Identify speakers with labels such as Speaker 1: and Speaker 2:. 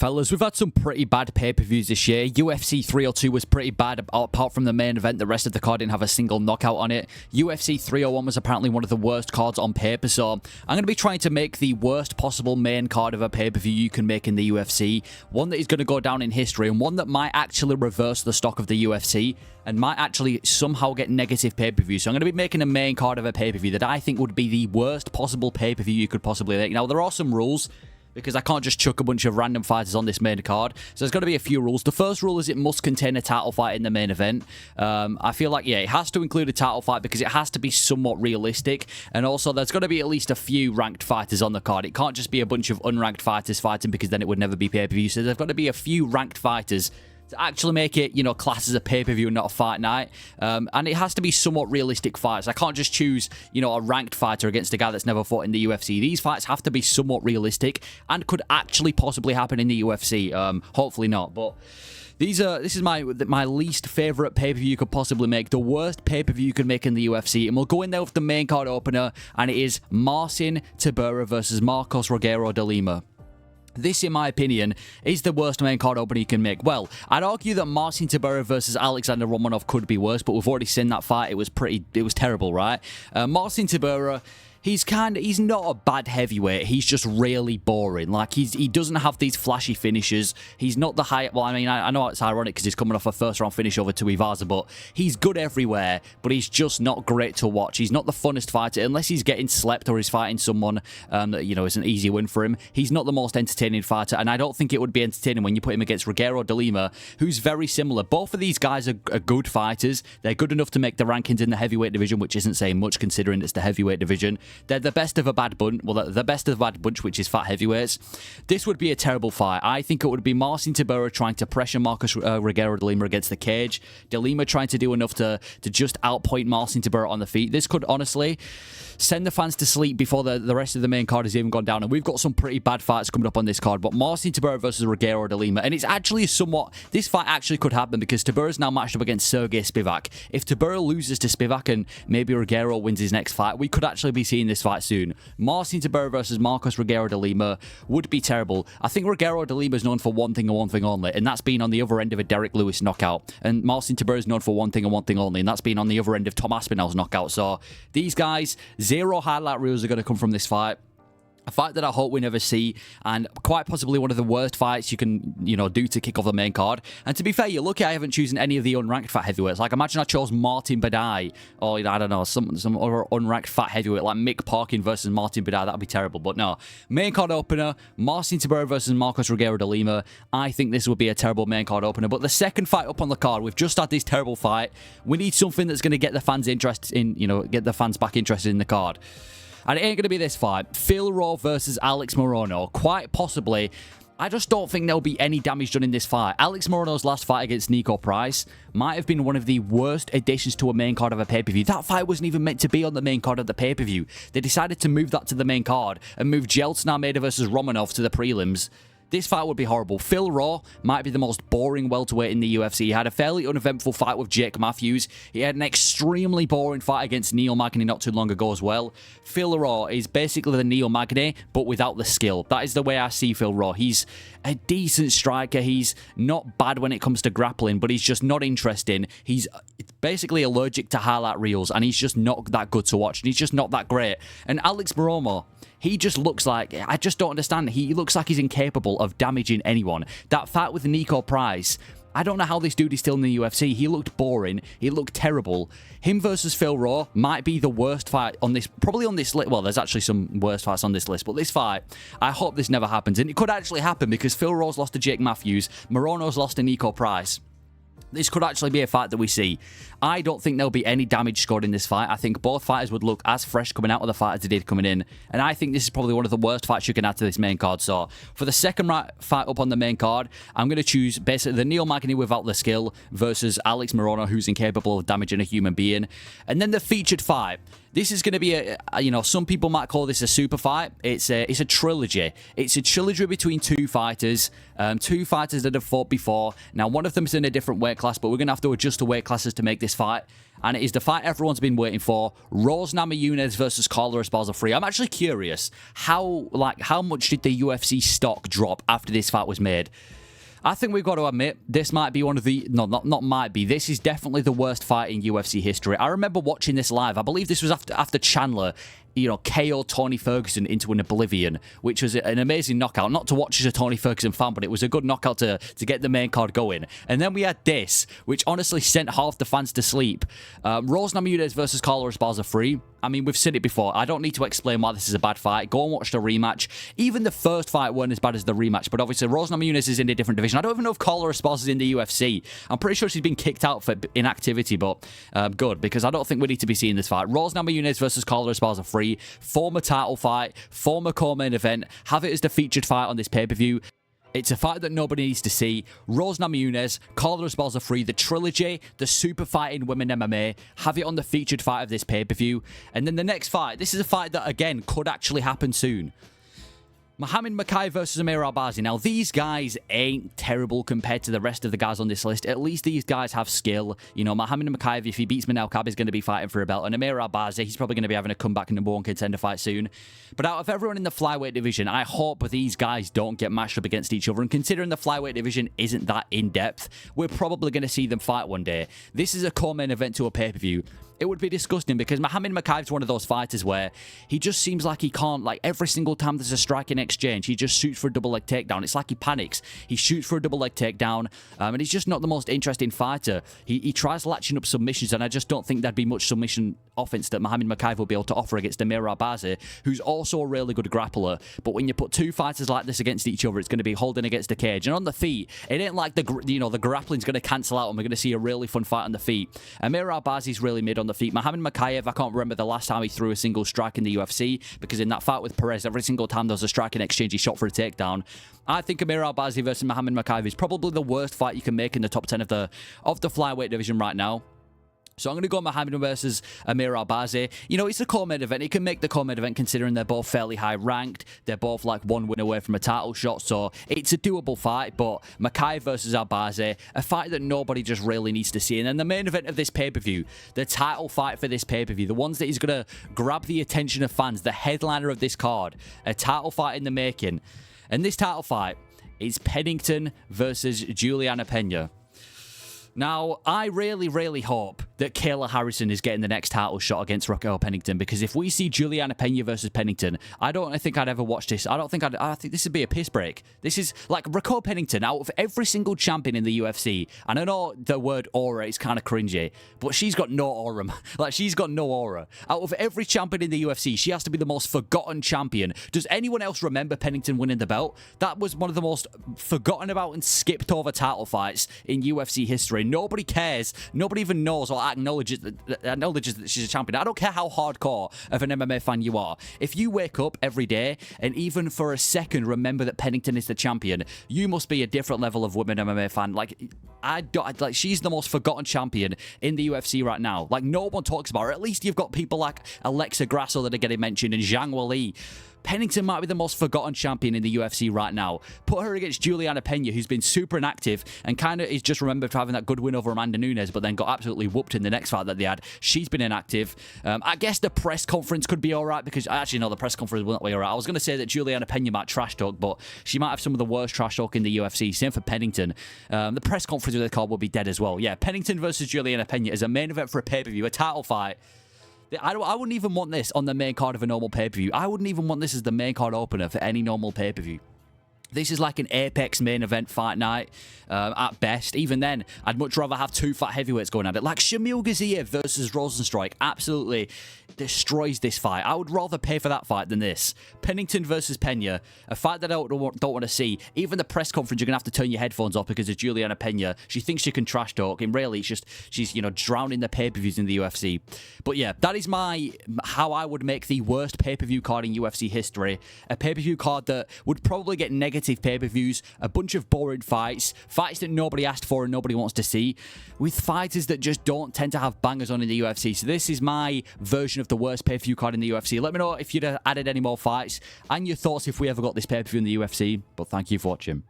Speaker 1: Fellas, we've had some pretty bad pay-per-views this year. UFC 302 was pretty bad, apart from the main event. The rest of the card didn't have a single knockout on it. UFC 301 was apparently one of the worst cards on paper, so I'm going to be trying to make the worst possible main card of a pay-per-view you can make in the UFC. One that is going to go down in history, and one that might actually reverse the stock of the UFC, and might actually somehow get negative pay-per-views. So I'm going to be making a main card of a pay-per-view that I think would be the worst possible pay-per-view you could possibly make. Now, there are some rules, because I can't just chuck a bunch of random fighters on this main card. So there's got to be a few rules. The first rule is it must contain a title fight in the main event. I feel like, yeah, it has to include a title fight because it has to be somewhat realistic. And also, there's got to be at least a few ranked fighters on the card. It can't just be a bunch of unranked fighters fighting, because then it would never be pay-per-view. So there's got to be a few ranked fighters to actually make it, you know, class as a pay-per-view and not a fight night. And it has to be somewhat realistic fights. I can't just choose, you know, a ranked fighter against a guy that's never fought in the UFC. These fights have to be somewhat realistic and could actually possibly happen in the UFC. Hopefully not, but this is my least favorite pay-per-view you could possibly make, the worst pay-per-view you could make in the UFC, and we'll go in there with the main card opener, and it is Marcin Tybura versus Marcos Rogerio de Lima. This, in my opinion, is the worst main card opener you can make. Well, I'd argue that Marcin Tybura versus Alexander Romanov could be worse, but we've already seen that fight. It was terrible, right? Marcin Tybura, he's not a bad heavyweight. He's just really boring. Like, he doesn't have these flashy finishes. He's not the high... Well, I mean, I know it's ironic because he's coming off a first-round finish over Tuivasa, but he's good everywhere, but he's just not great to watch. He's not the funnest fighter, unless he's getting slept or he's fighting someone that, you know, is an easy win for him. He's not the most entertaining fighter, and I don't think it would be entertaining when you put him against Rogerio de Lima, who's very similar. Both of these guys are good fighters. They're good enough to make the rankings in the heavyweight division, which isn't saying much considering it's the heavyweight division. They're the best of a bad bunch. Well, the best of a bad bunch, which is fat heavyweights. This would be a terrible fight. I think it would be Marcin Tybura trying to pressure Marcos Rogerio de Lima against the cage. De Lima trying to do enough to just outpoint Marcin Tybura on the feet. This could honestly send the fans to sleep before the rest of the main card has even gone down. And we've got some pretty bad fights coming up on this card. But Marcin Tybura versus Rogerio de Lima. And it's actually somewhat... This fight actually could happen because Tybura's now matched up against Sergey Spivak. If Tybura loses to Spivak and maybe Rogerio wins his next fight, we could actually be seeing this fight soon. Marcin Tybura versus Marcos Rogerio de Lima would be terrible. I think Rogerio de Lima is known for one thing and one thing only, and that's being on the other end of a Derek Lewis knockout. And Marcin Tybura is known for one thing and one thing only, and that's being on the other end of Tom Aspinall's knockout. So these guys, zero highlight reels are going to come from this fight. A fight that I hope we never see, and quite possibly one of the worst fights you can, you know, do to kick off the main card. And to be fair, you're lucky I haven't chosen any of the unranked fat heavyweights. Like, imagine I chose Martin Badai, or, you know, I don't know, some other unranked fat heavyweight, like Mick Parkin versus Martin Badai. That'd be terrible. But no, main card opener, Marcin Tybura versus Marcos Rogerio de Lima. I think this would be a terrible main card opener. But the second fight up on the card, we've just had this terrible fight. We need something that's going to get the fans interested in, you know, get the fans back interested in the card. And it ain't going to be this fight. Phil Rowe versus Alex Morono. Quite possibly, I just don't think there'll be any damage done in this fight. Alex Morono's last fight against Nico Price might have been one of the worst additions to a main card of a pay-per-view. That fight wasn't even meant to be on the main card of the pay-per-view. They decided to move that to the main card and move Jeltsin Almeida versus Romanov to the prelims. This fight would be horrible. Phil Rowe might be the most boring welterweight in the UFC. He had a fairly uneventful fight with Jake Matthews. He had an extremely boring fight against Neil Magny not too long ago as well. Phil Rowe is basically the Neil Magny, but without the skill. That is the way I see Phil Rowe. He's a decent striker. He's not bad when it comes to grappling, but he's just not interesting. He's basically allergic to highlight reels, and he's just not that good to watch, and he's just not that great. And Alex Morono, he just looks like... I just don't understand. He looks like he's incapable of damaging anyone. That fight with Nico Price... I don't know how this dude is still in the UFC. He looked boring. He looked terrible. Him versus Phil Rowe might be the worst fight on this... Probably on this list. Well, there's actually some worse fights on this list. But this fight, I hope this never happens. And it could actually happen because Phil Rowe's lost to Jake Matthews. Morono's lost to Nico Price. This could actually be a fight that we see. I don't think there'll be any damage scored in this fight. I think both fighters would look as fresh coming out of the fight as they did coming in. And I think this is probably one of the worst fights you can add to this main card. So, for the second fight up on the main card, I'm going to choose basically the Neil Magny without the skill versus Alex Morono, who's incapable of damaging a human being. And then the featured fight. This is going to be some people might call this a super fight. It's a trilogy. It's a trilogy between two fighters that have fought before. Now, one of them is in a different weight class, but we're going to have to adjust the weight classes to make this fight. And it is the fight everyone's been waiting for: Rose Namajunas versus Carla Esparza 3. I'm actually curious how much did the UFC stock drop after this fight was made? I think we've got to admit, this might be one of the... No, not might be. This is definitely the worst fight in UFC history. I remember watching this live. I believe this was after Chandler, KO'd Tony Ferguson into an oblivion, which was an amazing knockout. Not to watch as a Tony Ferguson fan, but it was a good knockout to get the main card going. And then we had this, which honestly sent half the fans to sleep. Rose Namajunas versus Carla Esparza 3. I mean, we've seen it before. I don't need to explain why this is a bad fight. Go and watch the rematch. Even the first fight weren't as bad as the rematch, but obviously Rose Namajunas is in a different division. I don't even know if Carla Esparza is in the UFC. I'm pretty sure she's been kicked out for inactivity, but good, because I don't think we need to be seeing this fight. Rose Namajunas versus Carla Esparza 3. Former title fight, former co-main event. Have it as the featured fight on this pay-per-view. It's a fight that nobody needs to see. Rose Namajunas, Carla Esparza 3, the trilogy, the super fight in women MMA. Have it on the featured fight of this pay-per-view. And then the next fight, this is a fight that, again, could actually happen soon. Muhammad Mokaev versus Amir Albazi. Now, these guys ain't terrible compared to the rest of the guys on this list. At least these guys have skill. Muhammad Mokaev, if he beats Manel Kabe, is going to be fighting for a belt. And Amir Albazi, he's probably going to be having a comeback in #1 contender fight soon. But out of everyone in the flyweight division, I hope these guys don't get matched up against each other. And considering the flyweight division isn't that in-depth, we're probably going to see them fight one day. This is a co-main event to a pay-per-view. It would be disgusting because Muhammad Mokaev's one of those fighters where he just seems like he can't, every single time there's a striking exchange, he just shoots for a double leg takedown. It's like he panics. He shoots for a double leg takedown, and he's just not the most interesting fighter. He tries latching up submissions, and I just don't think there'd be much submission offense that Muhammad Mokaev will be able to offer against Amir Albazi, who's also a really good grappler. But when you put two fighters like this against each other, it's going to be holding against the cage. And on the feet, it ain't like the grappling's going to cancel out and we're going to see a really fun fight on the feet. Amir Albazi's really mid on the feet. Muhammad Mokaev, I can't remember the last time he threw a single strike in the UFC, because in that fight with Perez, every single time there was a striking exchange, he shot for a takedown. I think Amir Albazi versus Muhammad Mokaev is probably the worst fight you can make in the top 10 of the flyweight division right now. So I'm going to go Muhammad versus Amir Albazi. It's a co-main event. He can make the co-main event considering they're both fairly high ranked. They're both one win away from a title shot. So it's a doable fight. But Mokaev versus Albazi, a fight that nobody just really needs to see. And then the main event of this pay-per-view, the title fight for this pay-per-view, the ones that is going to grab the attention of fans, the headliner of this card, a title fight in the making. And this title fight is Pennington versus Juliana Pena. Now, I really, really hope that Kayla Harrison is getting the next title shot against Raquel Pennington, because if we see Juliana Pena versus Pennington, I don't think I'd ever watch this. I think this would be a piss break. This is like Raquel Pennington, out of every single champion in the UFC, and I know the word aura is kind of cringy, but she's got no aura. She's got no aura. Out of every champion in the UFC, she has to be the most forgotten champion. Does anyone else remember Pennington winning the belt? That was one of the most forgotten about and skipped over title fights in UFC history. Nobody cares. Nobody even knows or acknowledges that she's a champion. I don't care how hardcore of an MMA fan you are. If you wake up every day and even for a second remember that Pennington is the champion, you must be a different level of women MMA fan. She's the most forgotten champion in the UFC right now. No one talks about her. At least you've got people like Alexa Grasso that are getting mentioned and Zhang Weili. Pennington might be the most forgotten champion in the UFC right now. Put her against Juliana Pena, who's been super inactive and kind of is just remembered for having that good win over Amanda Nunes, but then got absolutely whooped in the next fight that they had. She's been inactive. I guess the press conference could be all right, because actually, no, the press conference won't be all right. I was going to say that Juliana Pena might trash talk, but she might have some of the worst trash talk in the UFC. Same for Pennington. The press conference with the card will be dead as well. Yeah, Pennington versus Juliana Pena is a main event for a pay-per-view, a title fight. I wouldn't even want this on the main card of a normal pay-per-view. I wouldn't even want this as the main card opener for any normal pay-per-view. This is like an Apex main event fight night at best. Even then, I'd much rather have two fat heavyweights going at it. Like Shamil Gaziev versus Rosenstrike absolutely destroys this fight. I would rather pay for that fight than this. Pennington versus Pena, a fight that I don't want to see. Even the press conference, you're going to have to turn your headphones off because of Juliana Pena. She thinks she can trash talk, and really, it's just she's drowning the pay-per-views in the UFC. But yeah, that is how I would make the worst pay-per-view card in UFC history. A pay-per-view card that would probably get negative negative pay-per-views, a bunch of boring fights, fights that nobody asked for and nobody wants to see, with fighters that just don't tend to have bangers on in the UFC. So this is my version of the worst pay-per-view card in the UFC. Let me know if you'd have added any more fights and your thoughts if we ever got this pay-per-view in the UFC. But thank you for watching.